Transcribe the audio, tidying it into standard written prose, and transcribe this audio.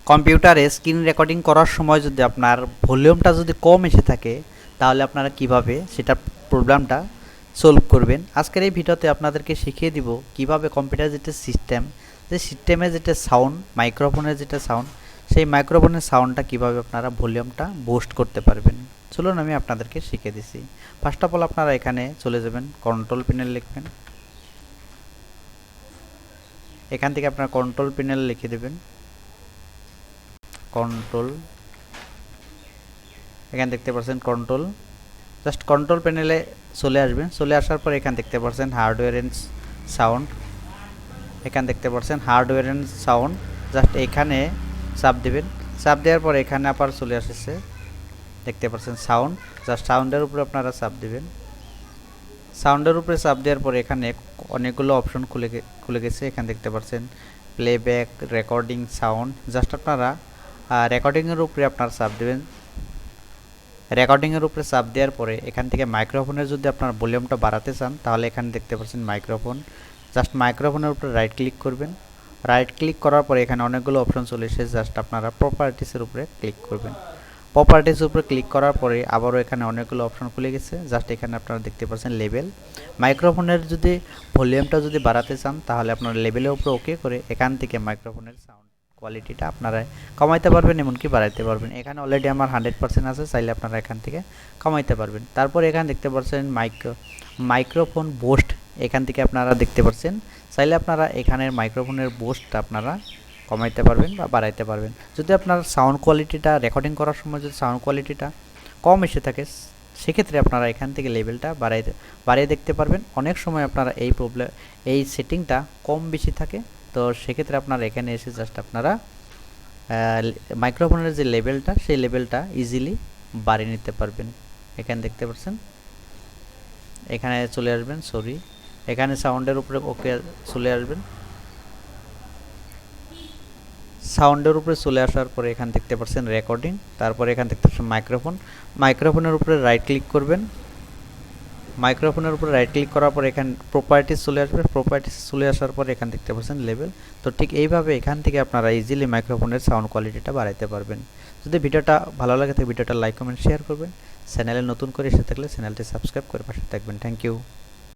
কম্পিউটারে screen recording করার সময় যদি আপনার ভলিউমটা যদি কম এসে থাকে তাহলে আপনারা কিভাবে সেটা প্রবলেমটা সলভ করবেন। আজকের এই ভিডিওতে আপনাদেরকে শিখিয়ে দিব কিভাবে কম্পিউটার যেটা সিস্টেমে যেটা সাউন্ড, মাইক্রোফোনের যেটা সাউন্ড, সেই মাইক্রোফোনের সাউন্ডটা কিভাবে আপনারা ভলিউমটা বুস্ট করতে পারবেন। চলুন আমি আপনাদেরকে শিখিয়ে দিছি। ফার্স্ট অফ অল আপনারা এখানে চলে যাবেন, কন্ট্রোল প্যানেল লিখবেন। এখান থেকে আপনারা কন্ট্রোল প্যানেল লিখে দেবেন, কন্ট্রোল, এখানে দেখতে পাচ্ছেন কন্ট্রোল, জাস্ট কন্ট্রোল প্যানেলে চলে আসবেন। চলে আসার পর এখানে দেখতে পাচ্ছেন হার্ডওয়্যার এন্ড সাউন্ড, এখানে দেখতে পাচ্ছেন হার্ডওয়্যার এন্ড সাউন্ড, জাস্ট এখানে চাপ দেবেন। চাপ দেওয়ার পর এখানে আবার চলে আসছে, দেখতে পাচ্ছেন সাউন্ড, জাস্ট সাউন্ডের উপরে আপনারা চাপ দেবেন। সাউন্ডের উপরে চাপ দেওয়ার পর এখানে অনেকগুলো অপশন খুলে গেছে। এখানে দেখতে পাচ্ছেন প্লেব্যাক, রেকর্ডিং, সাউন্ড, জাস্ট আপনারা রেকর্ডিংয়ের উপরে আপনারা চাপ দেবেন। রেকর্ডিংয়ের উপরে চাপ দেওয়ার পরে এখান থেকে মাইক্রোফোনের যদি আপনার ভলিউমটা বাড়াতে চান তাহলে এখানে দেখতে পাচ্ছেন মাইক্রোফোন, জাস্ট মাইক্রোফোনের উপরে রাইট ক্লিক করবেন। রাইট ক্লিক করার পরে এখানে অনেকগুলো অপশন চলে এসেছে, জাস্ট আপনারা প্রপার্টিসের উপরে ক্লিক করবেন। প্রপার্টিসের উপরে ক্লিক করার পরে আবারও এখানে অনেকগুলো অপশন খুলে গেছে, জাস্ট এখানে আপনারা দেখতে পাচ্ছেন লেভেল। মাইক্রোফোনের যদি ভলিউমটা যদি বাড়াতে চান তাহলে আপনারা লেভেলের উপরে ওকে করে এখান থেকে মাইক্রোফোনের সাউন্ড কোয়ালিটিটা আপনারা কমাইতে পারবেন, এমনকি বাড়াইতে পারবেন। এখানে অলরেডি আমার 100% আছে, চাইলে আপনারা এখান থেকে কমাইতে পারবেন। তারপর এখানে দেখতে পাচ্ছেন মাইক্রোফোন বুস্ট, এখান থেকে আপনারা দেখতে পাচ্ছেন চাইলে আপনারা এখানের মাইক্রোফোনের বুস্টটা আপনারা কমাইতে পারবেন বা বাড়াইতে পারবেন। যদি আপনার সাউন্ড কোয়ালিটিটা রেকর্ডিং করার সময় যদি সাউন্ড কোয়ালিটিটা কম এসে থাকে সেক্ষেত্রে আপনারা এখান থেকে লেভেলটা বাড়িয়ে দেখতে পারবেন। অনেক সময় আপনারা এই সেটিংটা কম বেশি থাকে, তো সেক্ষেত্রে আপনারা এখানে এসে জাস্ট আপনারা মাইক্রোফোনের যে লেভেলটা সেই লেভেলটা ইজিলি বাড়িয়ে নিতে পারবেন। এখানে দেখতে পাচ্ছেন, এখানে চলে আসবেন, এখানে সাউন্ডের উপরে ওকে চলে আসবেন। সাউন্ডের উপরে চলে আসার পরে এখানে দেখতে পাচ্ছেন রেকর্ডিং, তারপরে এখানে দেখতে পাচ্ছেন মাইক্রোফোনের উপরে রাইট ক্লিক করবেন। মাইক্রোফোনের উপরে রাইট ক্লিক করার পর এখানে প্রপার্টিস চলে আসবে। প্রপার্টিস চলে আসার পর এখানে দেখতে পাচ্ছেন লেভেল। তো ঠিক এইভাবে এখান থেকে আপনারা ইজিলি মাইক্রোফোনের সাউন্ড কোয়ালিটিটা বাড়াইতে পারবেন। যদি ভিডিওটা ভালো লাগে তাহলে ভিডিওটা লাইক, কমেন্ট, শেয়ার করবেন। চ্যানেলে নতুন করে এসে থাকলে চ্যানেলটি সাবস্ক্রাইব করে পাশে থাকবেন। Thank you.